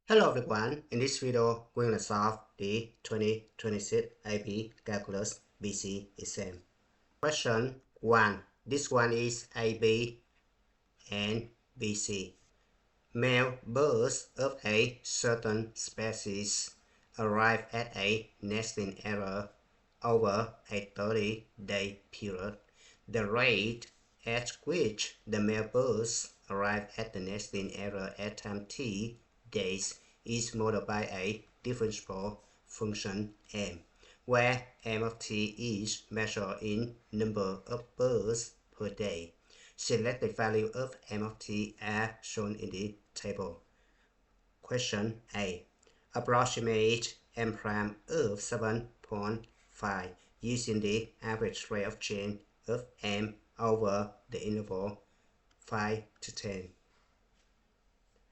Hello everyone, in this video we're going to solve the 2026 AP Calculus BC exam. Question 1. This one is AB and BC. Male birds of a certain species arrive at a nesting error over a 30-day period. The rate at which the male birds arrive at the nesting error at time t days is modeled by a differentiable function m, where m of t is measured in number of birds per day. Select the value of m of t as shown in the table. Question A. Approximate m prime of 7.5 using the average rate of change of m over the interval 5 to 10.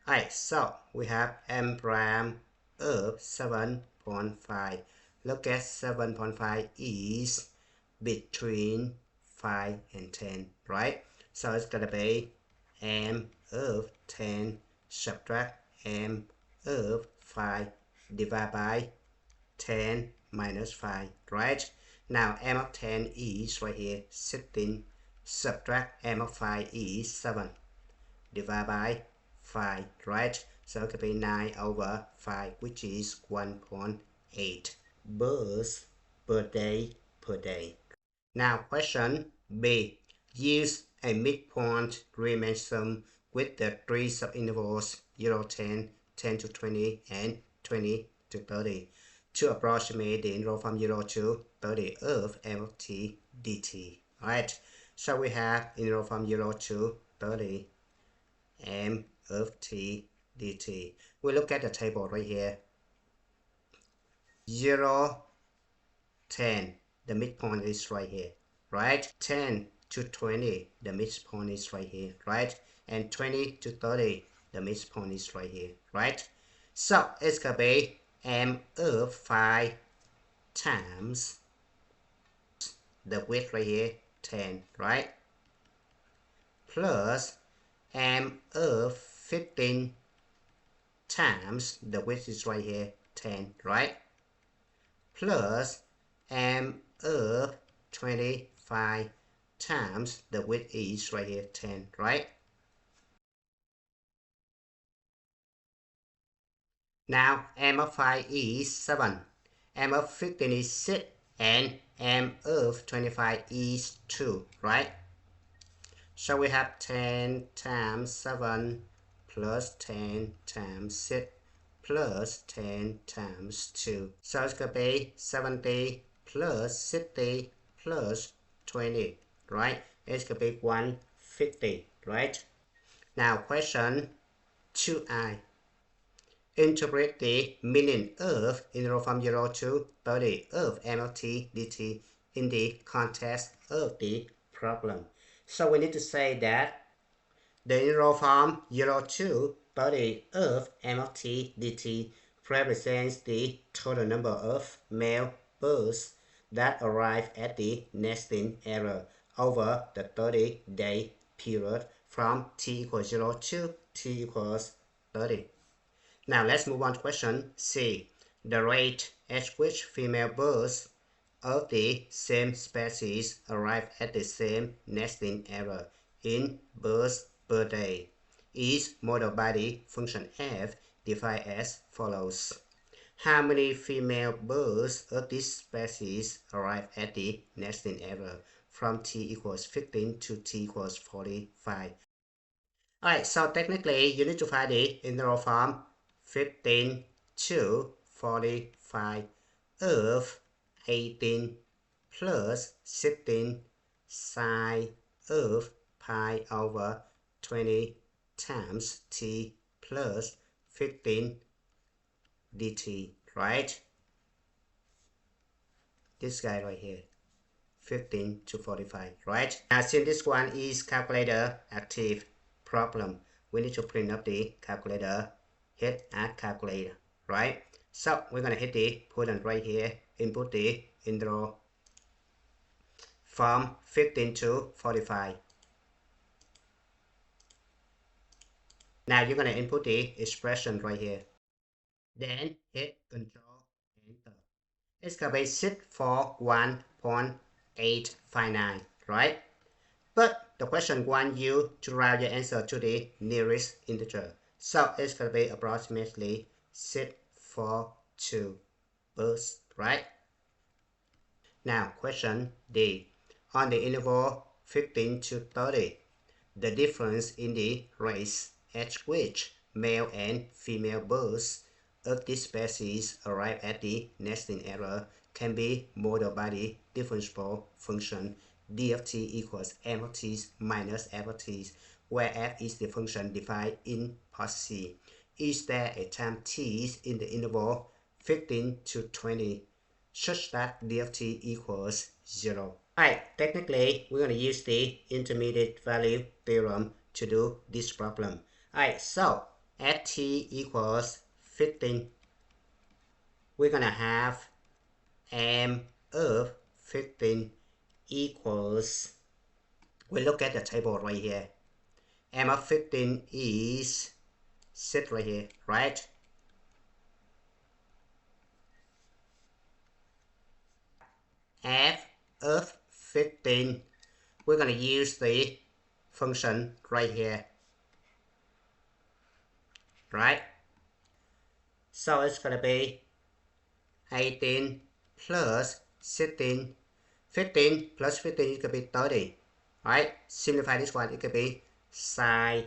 Alright, so we have m prime of 7.5. Look at 7.5 is between 5 and 10, right? So it's gonna be m of 10 subtract m of 5 divided by 10 minus 5, right? Now m of 10 is right here 16, subtract m of 5 is 7 divided by 5, right? So it could be 9 over 5, which is 1.8 birds per day. Now question B. Use a midpoint riemann sum with the three subintervals 0, 10, 10 to 20, and 20 to 30 to approximate the interval from 0 to 30 of m of t dt. Alright, so we have interval from 0 to 30 m of t dt. We look at the table right here. 0, 10, the midpoint is right here, right? 10 to 20, the midpoint is right here, right? And 20 to 30, the midpoint is right here, right? So it's gonna be m of 5 times the width right here, 10, right? Plus m of 15 times the width is right here, 10, right? Plus m of 25 times the width is right here, 10, right? Now m of 5 is 7, m of 15 is 6, and m of 25 is 2, right? So we have 10 times 7 plus 10 times 6 plus 10 times 2. So it's going to be 70 plus 60 plus 20, right? It's going to be 150, right? Now question 2i. Interpret the meaning of interval from 0 to 30 of m of t dt in the context of the problem. So we need to say that the interval from 0 to 30 of m of t dt represents the total number of male birds that arrive at the nesting error over the 30-day period from t equals 0 to t equals 30. Now let's move on to question C. The rate at which female birds of the same species arrive at the same nesting error in birds per day is modeled by the function f defined as follows. How many female birds of this species arrive at the nesting error from t equals 15 to t equals 45? Alright, so technically you need to find the interval from 15 to 45 of 18 plus 16 sine of pi over 20 times t plus 15 dt, right? This guy right here, 15 to 45, right? Now since this one is calculator active problem, we need to print up the calculator, hit add calculator, right? So we're gonna hit the button right here, input the interval from 15 to 45. Now you're gonna input the expression right here. then hit Control Enter. It's gonna be set for 1.859, right? But the question wants you to round your answer to the nearest integer. So it's gonna be approximately set for 2 bursts, right? Now question D. On the interval 15 to 30, the difference in the rates at which male and female birds of this species arrive at the nesting era can be modeled by the differentiable function d of t equals m of t minus f of t, where f is the function defined in part C. Is there a time t in the interval 15 to 20 such that d of t equals 0? Alright, technically, we're going to use the intermediate value theorem to do this problem. Alright, so at t equals 15, we're going to have m of 15 equals, we look at the table right here. M of 15 is set right here, right? F of 15, we're going to use the function right here, right? So it's going to be 18 plus 16. 15 plus 15 is going to be 30, right? Simplify this one, it could be sine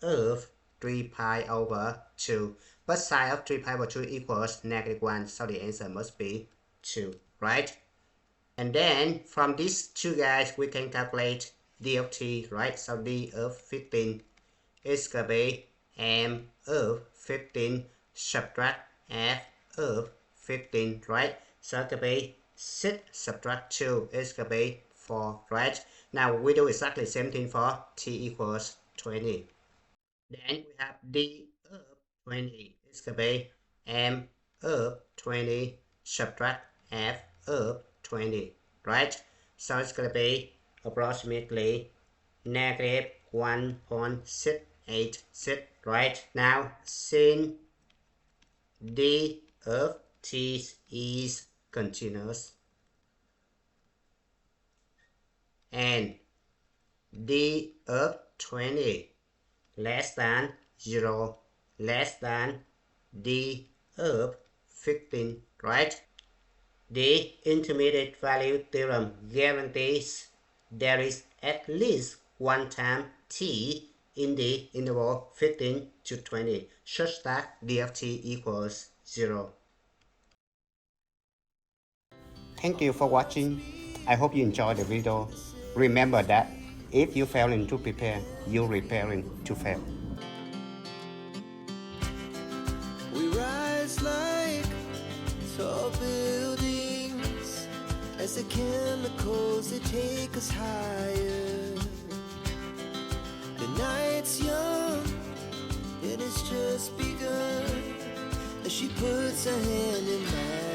of 3 pi over 2. But sine of 3 pi over 2 equals -1, so the answer must be 2, right? And then from these two guys, we can calculate d of t, right? So d of 15 is going to be m of 15 subtract f of 15, right? So it could be 6 subtract 2 is going to be 4, right? Now we do exactly the same thing for t equals 20. Then we have d of 20 is going to be m of 20 subtract f of 20, right? So it's going to be approximately -1.686, right? Now since d of t is continuous and d of 20 less than 0, less than d of 15, right? The intermediate value theorem guarantees there is at least one time t in the interval 15 to 20 such that d of t equals 0. Thank you for watching. I hope you enjoyed the video. Remember that if you failing to prepare, you're preparing to fail. We rise like tall buildings as the chemicals they take us higher. The night's young and it's just begun as she puts her hand in mine.